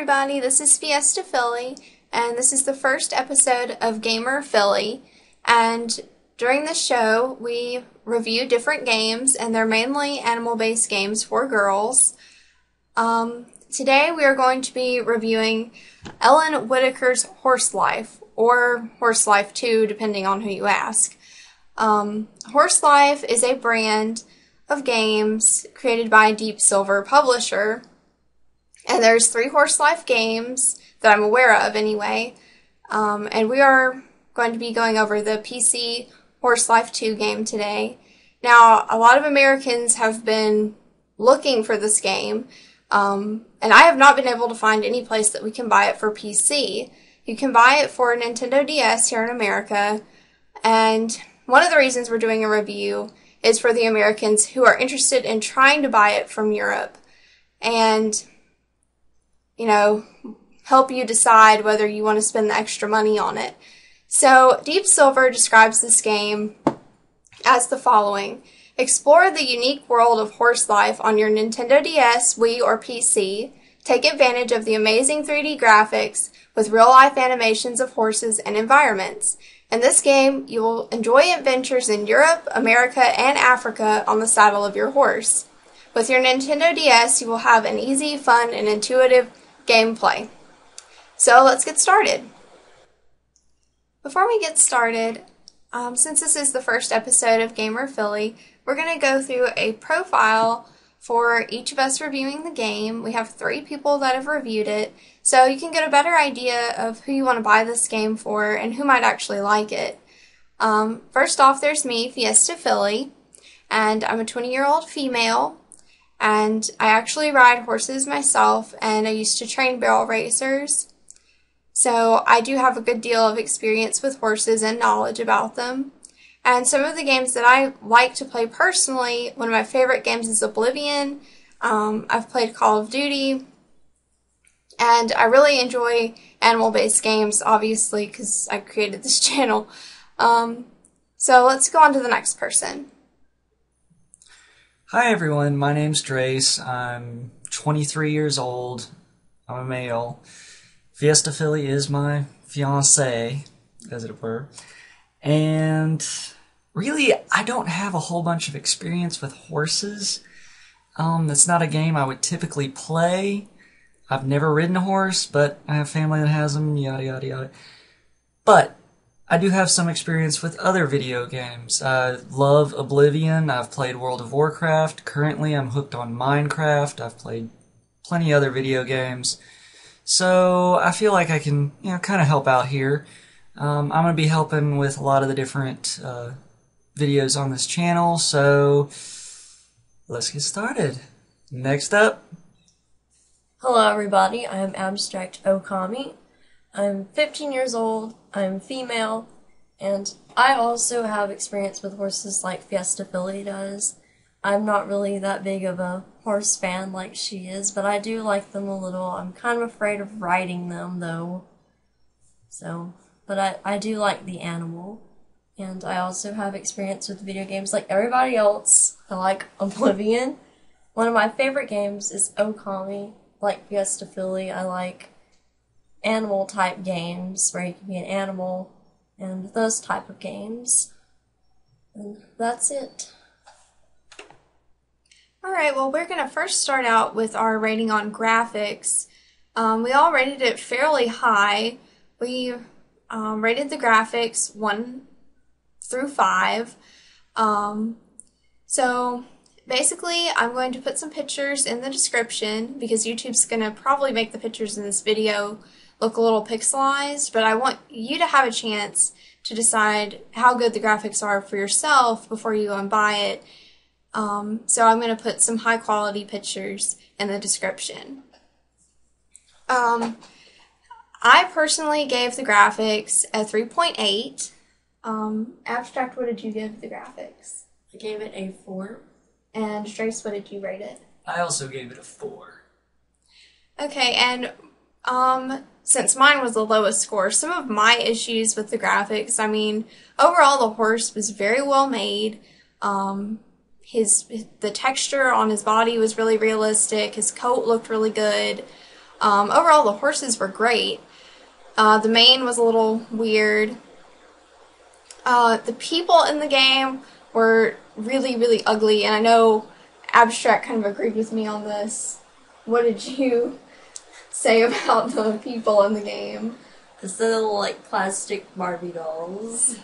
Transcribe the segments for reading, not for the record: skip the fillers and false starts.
everybody, this is FiestaFilly, and this is the first episode of Gamer Philly, and during this show we review different games, and they're mainly animal-based games for girls. Today we are going to be reviewing Ellen Whitaker's Horse Life, or Horse Life 2, depending on who you ask. Horse Life is a brand of games created by Deep Silver Publisher. And there's 3 Horse Life games that I'm aware of anyway. And we are going to be going over the PC Horse Life 2 game today. Now, a lot of Americans have been looking for this game, and I have not been able to find any place that we can buy it for PC. You can buy it for Nintendo DS here in America, and one of the reasons we're doing a review is for the Americans who are interested in trying to buy it from Europe, and help you decide whether you want to spend the extra money on it. So Deep Silver describes this game as the following. Explore the unique world of horse life on your Nintendo DS, Wii, or PC. Take advantage of the amazing 3D graphics with real-life animations of horses and environments. In this game, you will enjoy adventures in Europe, America, and Africa on the saddle of your horse. With your Nintendo DS, you will have an easy, fun, and intuitive gameplay. So let's get started. Before we get started, since this is the first episode of Gamer Philly, we're going to go through a profile for each of us reviewing the game. We have 3 people that have reviewed it, so you can get a better idea of who you want to buy this game for and who might actually like it. First off, there's me, FiestaFilly, and I'm a 20-year-old female. And I actually ride horses myself, and I used to train barrel racers. So I do have a good deal of experience with horses and knowledge about them. And some of the games that I like to play personally, one of my favorite games is Oblivion. I've played Call of Duty. And I really enjoy animal-based games, obviously, because I created this channel. So let's go on to the next person. Hi everyone, my name's Drase. I'm 23 years old. I'm a male. FiestaFilly is my fiancé, as it were. And really, I don't have a whole bunch of experience with horses. It's not a game I would typically play. I've never ridden a horse, but I have family that has them, yada yada yada. But I do have some experience with other video games. I love Oblivion. I've played World of Warcraft. Currently, I'm hooked on Minecraft. I've played plenty of other video games. So I feel like I can, kind of help out here. I'm going to be helping with a lot of the different videos on this channel. So let's get started. Next up. Hello, everybody. I'm Abstract Ookami. I'm 15 years old, I'm female, and I also have experience with horses like FiestaFilly does. I'm not really that big of a horse fan like she is, but I do like them a little. I'm kind of afraid of riding them, though. But I do like the animal. And I also have experience with video games like everybody else. I like Oblivion. One of my favorite games is Ookami. Like FiestaFilly, I like animal type games where you can be an animal and those type of games. And that's it. Alright, well, we're going to first start out with our rating on graphics. We all rated it fairly high. We rated the graphics 1 through 5. So basically, I'm going to put some pictures in the description because YouTube's going to probably make the pictures in this video look a little pixelized, but I want you to have a chance to decide how good the graphics are for yourself before you go and buy it. So I'm going to put some high quality pictures in the description. I personally gave the graphics a 3.8. Abstract, what did you give the graphics? I gave it a 4. And Drase, what did you rate it? I also gave it a 4. Okay, and since mine was the lowest score, some of my issues with the graphics, I mean, overall the horse was very well made. The texture on his body was really realistic. His coat looked really good. Overall, the horses were great. The mane was a little weird. The people in the game were really, really ugly, and I know Abstract kind of agreed with me on this. What did you say about the people in the game? It's the little, like, plastic Barbie dolls.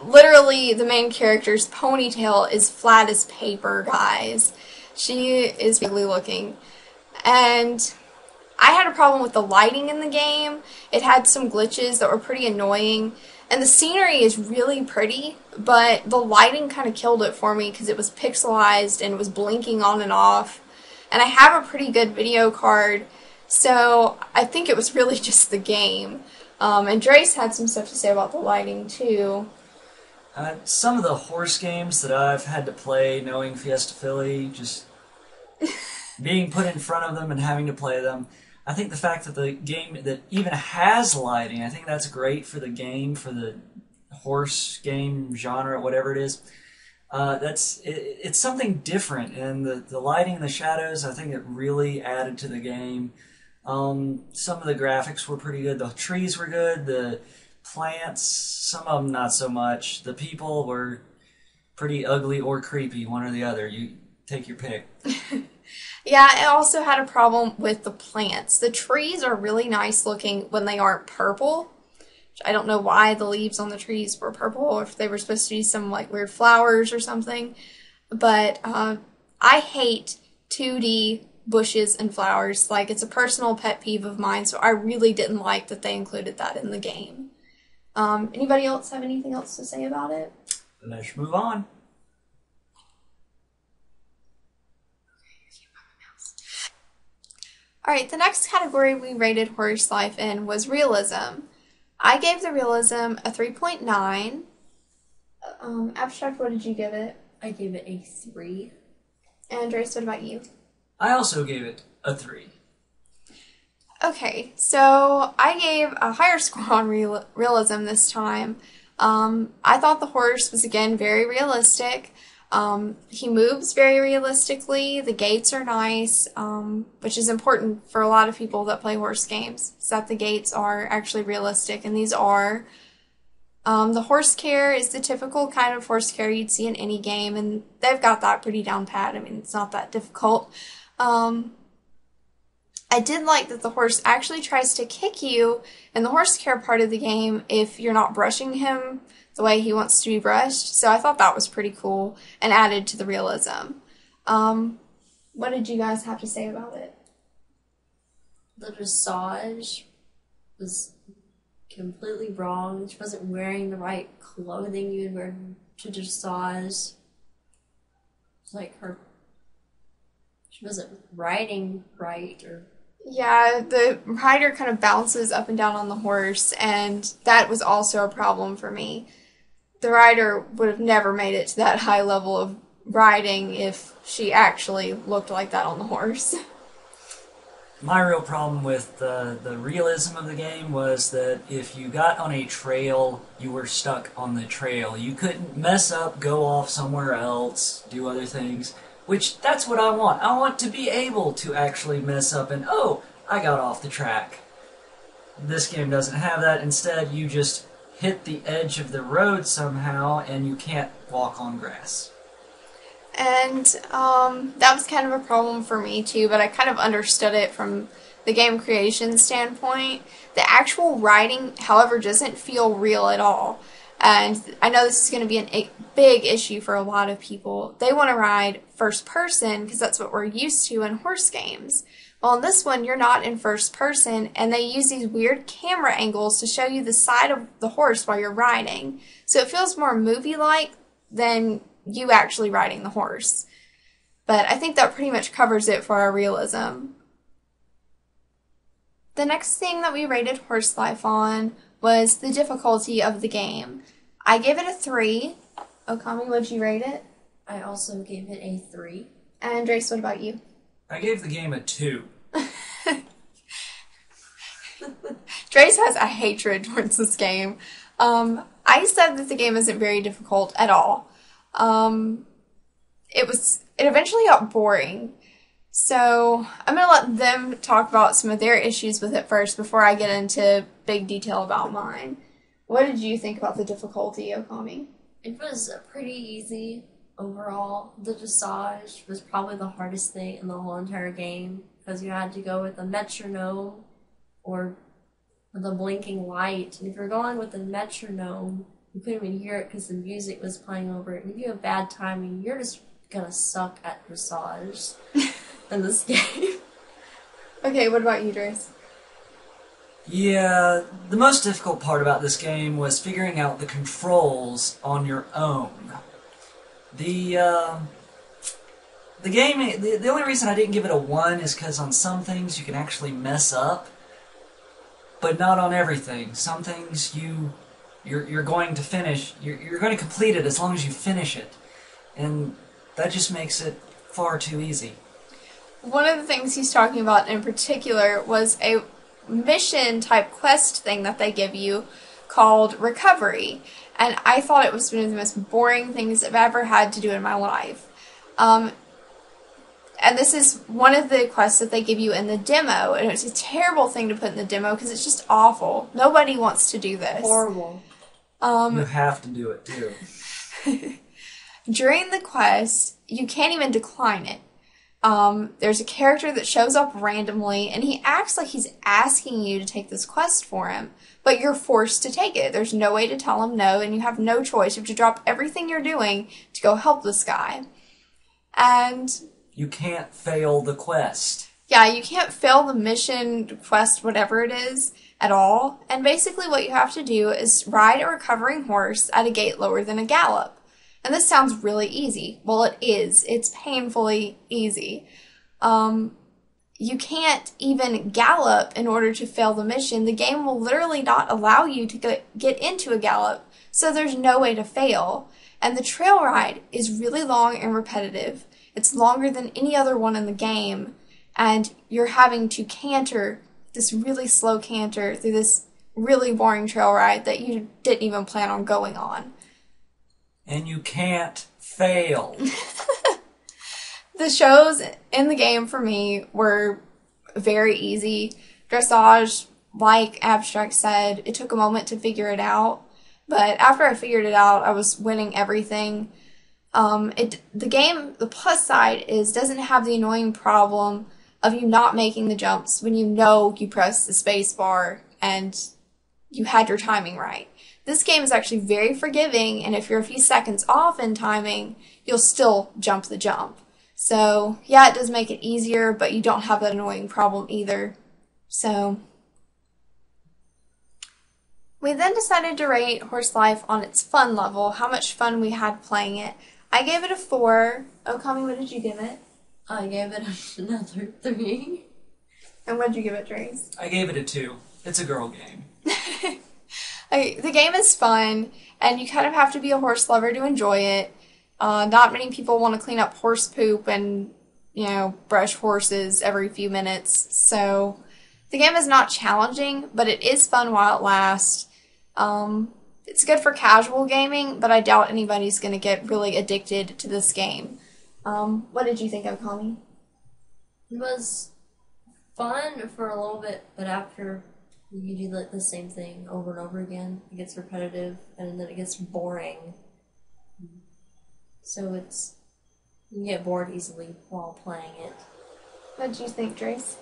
Literally, the main character's ponytail is flat as paper, guys. She is ugly looking. And I had a problem with the lighting in the game. It had some glitches that were pretty annoying. And the scenery is really pretty, but the lighting kind of killed it for me because it was pixelized and it was blinking on and off. And I have a pretty good video card, so I think it was really just the game. And Drase had some stuff to say about the lighting, too. Some of the horse games that I've had to play, knowing FiestaFilly, just being put in front of them and having to play them, I think the fact that the game that even has lighting, I think that's great for the game, for the horse game genre, whatever it is. It's something different, and the lighting and the shadows, I think it really added to the game. Some of the graphics were pretty good. The trees were good. The plants, some of them not so much. The people were pretty ugly or creepy, one or the other. You take your pick. Yeah, I also had a problem with the plants. The trees are really nice looking when they aren't purple. I don't know why the leaves on the trees were purple, or if they were supposed to be some like weird flowers or something. But I hate 2D bushes and flowers. Like, it's a personal pet peeve of mine, so I really didn't like that they included that in the game. Anybody else have anything else to say about it? Let's move on. Alright, the next category we rated Horse Life in was realism. I gave the realism a 3.9. Abstract, what did you give it? I gave it a 3. And Drase, what about you? I also gave it a 3. Okay, so I gave a higher score on realism this time. I thought the horse was, again, very realistic. He moves very realistically. The gaits are nice, which is important for a lot of people that play horse games, is that the gaits are actually realistic, and these are. The horse care is the typical kind of horse care you'd see in any game, and they've got that pretty down pat. I mean, it's not that difficult. I did like that the horse actually tries to kick you in the horse care part of the game if you're not brushing him the way he wants to be brushed. So I thought that was pretty cool and added to the realism. What did you guys have to say about it? The dressage was completely wrong. She wasn't wearing the right clothing you would wear to dressage. It's like she wasn't riding right, or... Yeah, the rider kind of bounces up and down on the horse, and that was also a problem for me. The rider would have never made it to that high level of riding if she actually looked like that on the horse. My real problem with the realism of the game was that if you got on a trail, you were stuck on the trail. You couldn't mess up, go off somewhere else, do other things. Which, that's what I want. I want to be able to actually mess up and, oh, I got off the track. This game doesn't have that. Instead, you just hit the edge of the road somehow and you can't walk on grass. And that was kind of a problem for me too, but I kind of understood it from the game creation standpoint. The actual riding, however, doesn't feel real at all. And I know this is going to be a big issue for a lot of people. They want to ride first person because that's what we're used to in horse games. Well, in this one, you're not in first person, and they use these weird camera angles to show you the side of the horse while you're riding. So it feels more movie-like than you actually riding the horse. But I think that pretty much covers it for our realism. The next thing that we rated Horse Life on was the difficulty of the game. I gave it a 3. Ookami, what'd you rate it? I also gave it a 3. And Drase, what about you? I gave the game a 2. Drase has a hatred towards this game. I said that the game isn't very difficult at all. It eventually got boring. So I'm going to let them talk about some of their issues with it first before I get into big detail about mine. What did you think about the difficulty, Okami? It was pretty easy overall. The dressage was probably the hardest thing in the whole entire game because you had to go with a metronome or with a blinking light. And if you're going with a metronome, you couldn't even hear it because the music was playing over it. And if you have bad timing, you're just gonna suck at dressage in this game. Okay, what about you, Drase? Yeah, the most difficult part about this game was figuring out the controls on your own. The game, the only reason I didn't give it a 1 is because on some things you can actually mess up, but not on everything. Some things you're going to finish, you're going to complete it as long as you finish it, and that just makes it far too easy. One of the things he's talking about in particular was a mission type quest thing that they give you called recovery, and I thought it was one of the most boring things I've ever had to do in my life. And this is one of the quests that they give you in the demo, and it's a terrible thing to put in the demo because it's just awful. Nobody wants to do this. Horrible. You have to do it too. During the quest, you can't even decline it. There's a character that shows up randomly, and he acts like he's asking you to take this quest for him, but you're forced to take it. There's no way to tell him no, and you have no choice. You have to drop everything you're doing to go help this guy. And you can't fail the quest. yeah, you can't fail the mission, quest, whatever it is, at all. And basically what you have to do is ride a recovering horse at a gait lower than a gallop. And this sounds really easy. Well, it is. It's painfully easy. You can't even gallop in order to fail the mission. The game will literally not allow you to get into a gallop, so there's no way to fail. And the trail ride is really long and repetitive. It's longer than any other one in the game, and you're having to canter, this really slow canter, through this really boring trail ride that you didn't even plan on going on. And you can't fail. The shows in the game for me were very easy. Dressage, like Abstract said, it took a moment to figure it out, but after I figured it out, I was winning everything. The game, the plus side is, doesn't have the annoying problem of you not making the jumps when you know you pressed the space bar and you had your timing right. This game is actually very forgiving, and if you're a few seconds off in timing, you'll still jump the jump. So, yeah, it does make it easier, but you don't have that annoying problem either. So, we then decided to rate Horse Life on its fun level, how much fun we had playing it. I gave it a 4. Okami, what did you give it? I gave it another 3. And what did you give it, Drase? I gave it a 2. It's a girl game. The game is fun, and you kind of have to be a horse lover to enjoy it. Not many people want to clean up horse poop and, brush horses every few minutes. So the game is not challenging, but it is fun while it lasts. It's good for casual gaming, but I doubt anybody's going to get really addicted to this game. What did you think of, Connie? It was fun for a little bit, but after you do like the same thing over and over again, it gets repetitive, and then it gets boring. So you get bored easily while playing it. What did you think, Drase?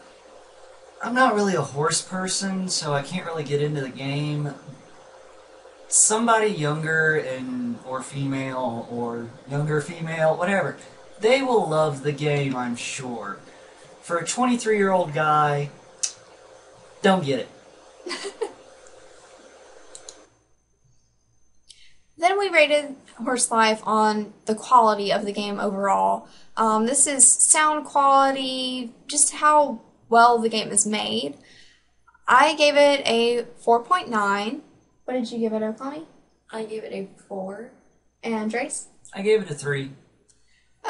I'm not really a horse person, so I can't really get into the game. Somebody younger or female, or younger female, whatever, they will love the game, I'm sure. For a 23-year-old guy, don't get it. Then we rated Horse Life on the quality of the game overall. This is sound quality, just how well the game is made. I gave it a 4.9. What did you give it, Okami? I gave it a 4. And Drase? I gave it a 3.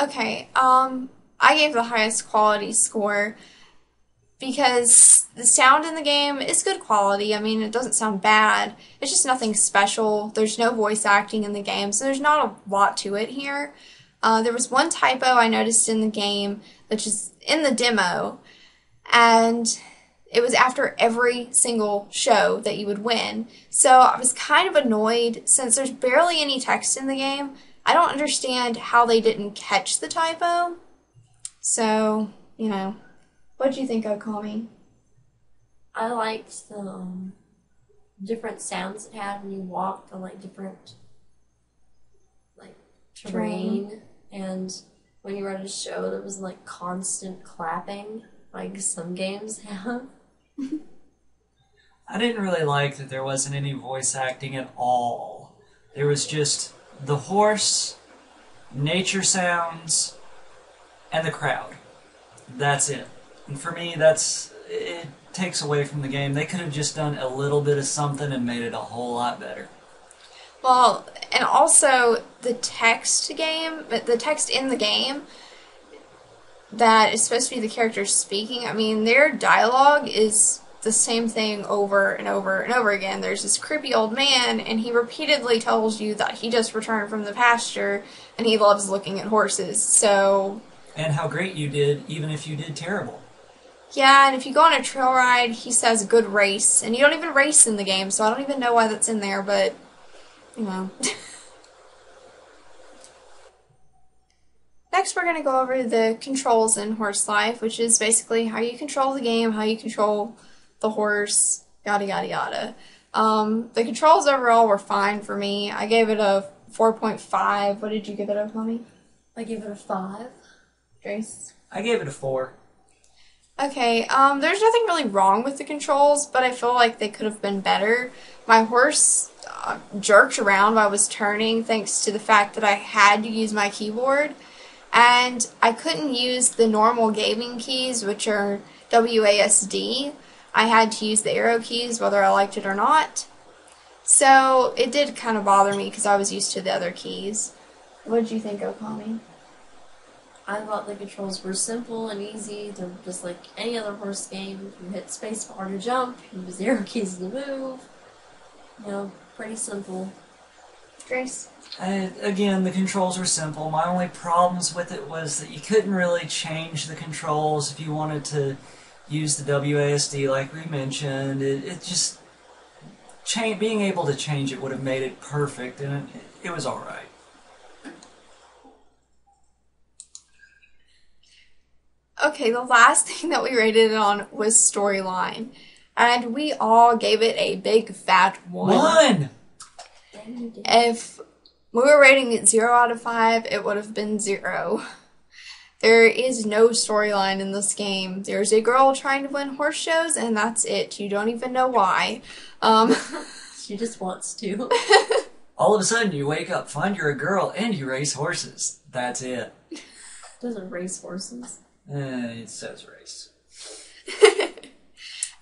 Okay, I gave the highest quality score because the sound in the game is good quality. I mean, it doesn't sound bad. It's just nothing special. There's no voice acting in the game, so there's not a lot to it here. There was one typo I noticed in the game, which is in the demo, and it was after every single show that you would win. So I was kind of annoyed since there's barely any text in the game. I don't understand how they didn't catch the typo. So, you know, what do you think, Ookami? I liked the different sounds it had when you walked on like different like terrain, and when you were at a show there was like constant clapping like some games have. I didn't really like that there wasn't any voice acting at all. There was just the horse, nature sounds, and the crowd. That's it. And for me, it takes away from the game. They could have just done a little bit of something and made it a whole lot better. Well, and also the text in the game that is supposed to be the characters speaking, I mean, their dialogue is the same thing over and over and over again. There's this creepy old man, and he repeatedly tells you that he just returned from the pasture, and he loves looking at horses, so... And how great you did, even if you did terrible. Yeah, and if you go on a trail ride, he says good race, and you don't even race in the game, so I don't even know why that's in there, but, you know... Next, we're going to go over the controls in Horse Life, which is basically how you control the game, how you control the horse, yada yada yada. The controls overall were fine for me. I gave it a 4.5. What did you give it, Ookami? I gave it a 5. Drase? I gave it a 4. Okay, there's nothing really wrong with the controls, but I feel like they could have been better. My horse jerked around while I was turning thanks to the fact that I had to use my keyboard. And I couldn't use the normal gaming keys, which are WASD. I had to use the arrow keys whether I liked it or not. So it did kind of bother me because I was used to the other keys. What did you think, Ookami? I thought the controls were simple and easy. They're just like any other horse game. You hit spacebar to jump, you use the arrow keys to move. You know, pretty simple. Drase? Again, the controls were simple. My only problems with it was that you couldn't really change the controls if you wanted to use the WASD like we mentioned. It just... being able to change it would have made it perfect, and it was alright. Okay, the last thing that we rated it on was storyline. And we all gave it a big fat 1. If we were rating it 0 out of 5, it would have been 0. There is no storyline in this game. There's a girl trying to win horse shows, and that's it. You don't even know why. She just wants to. All of a sudden, you wake up, find you're a girl, and you race horses. That's it. Doesn't race horses. It says race.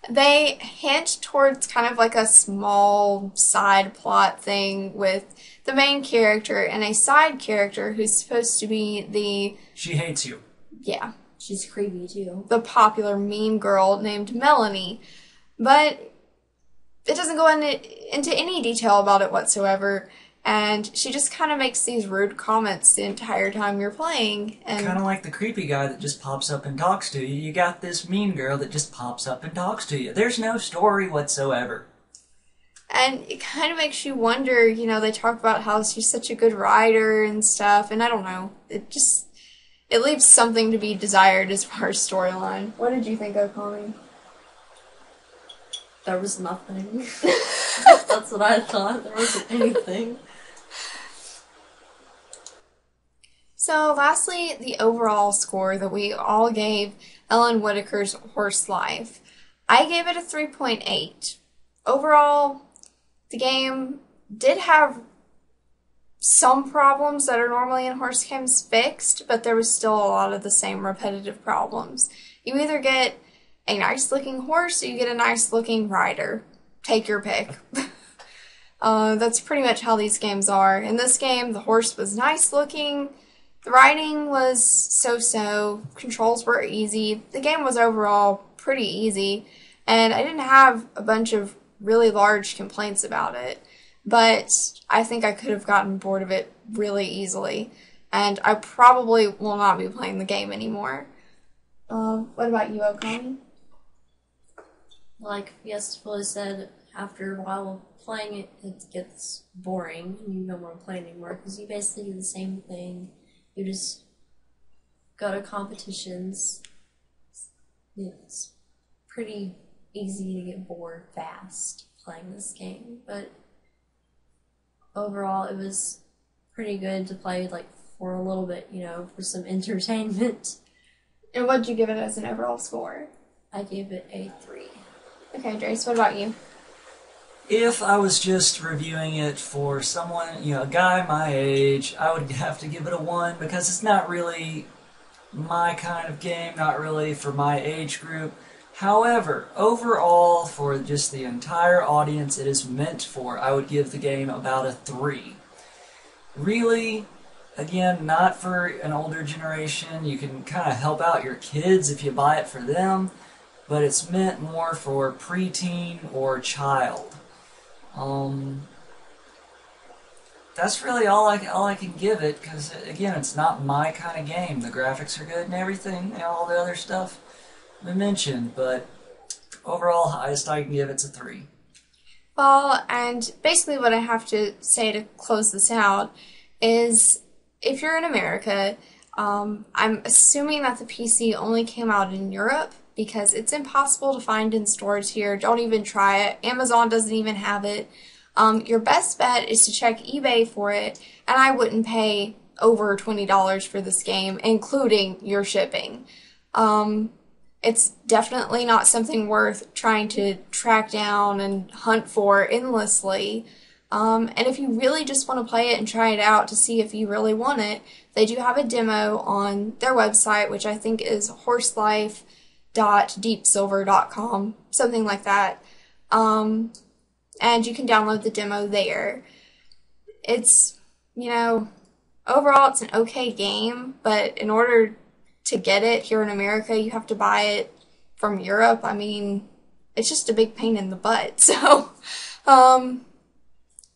They hint towards kind of like a small side plot thing with the main character and a side character who's supposed to be the... She hates you. Yeah. She's creepy, too. The popular mean girl named Melanie. But it doesn't go into any detail about it whatsoever. And she just kind of makes these rude comments the entire time you're playing. And kind of like the creepy guy that just pops up and talks to you. You got this mean girl that just pops up and talks to you. There's no story whatsoever. And it kind of makes you wonder, you know, they talk about how she's such a good rider and stuff. And I don't know. It leaves something to be desired as far as storyline. What did you think, Ookami? There was nothing. That's what I thought. There wasn't anything. So lastly, the overall score that we all gave Ellen Whitaker's Horse Life. I gave it a 3.8. Overall, the game did have some problems that are normally in horse games fixed, but there was still a lot of the same repetitive problems. You either get a nice looking horse or you get a nice looking rider. Take your pick. That's pretty much how these games are. In this game, the horse was nice looking. The riding was so-so, controls were easy, the game was overall pretty easy, and I didn't have a bunch of really large complaints about it, but I think I could have gotten bored of it really easily. and I probably will not be playing the game anymore. What about you, Okami? Like FiestaFilly said, after a while playing it, it gets boring and you don't want to play it anymore because you basically do the same thing. You just go to competitions. It's pretty easy to get bored fast playing this game, but overall it was pretty good to play like for a little bit, you know, for some entertainment. And what did you give it as an overall score? I gave it a 3. Okay, Drase, what about you? If I was just reviewing it for someone, you know, a guy my age, I would have to give it a 1 because it's not really my kind of game, not really for my age group. However, overall, for just the entire audience it is meant for, I would give the game about a 3. Really, again, not for an older generation. You can kind of help out your kids if you buy it for them, but it's meant more for preteen or child. That's really all I can give it, because again, it's not my kind of game. The graphics are good and everything, and all the other stuff we mentioned, but overall, highest I can give it's a 3. Well, and basically what I have to say to close this out is, if you're in America, I'm assuming that the PC only came out in Europe, because it's impossible to find in stores here. Don't even try it. Amazon doesn't even have it. Your best bet is to check eBay for it, and I wouldn't pay over $20 for this game, including your shipping. It's definitely not something worth trying to track down and hunt for endlessly. And if you really just want to play it and try it out to see if you really want it, they do have a demo on their website, which I think is horselife.deepsilver.com, something like that. And you can download the demo there. It's, you know, overall it's an okay game, but in order to get it here in America, you have to buy it from Europe. I mean, it's just a big pain in the butt. So,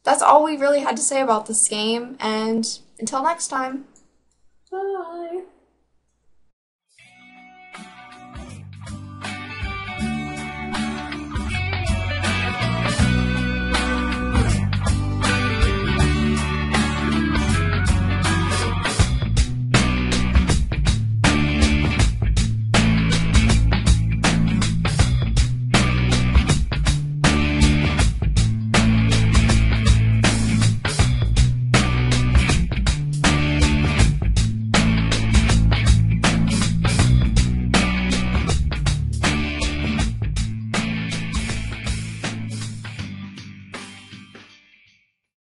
that's all we really had to say about this game, and until next time. Bye!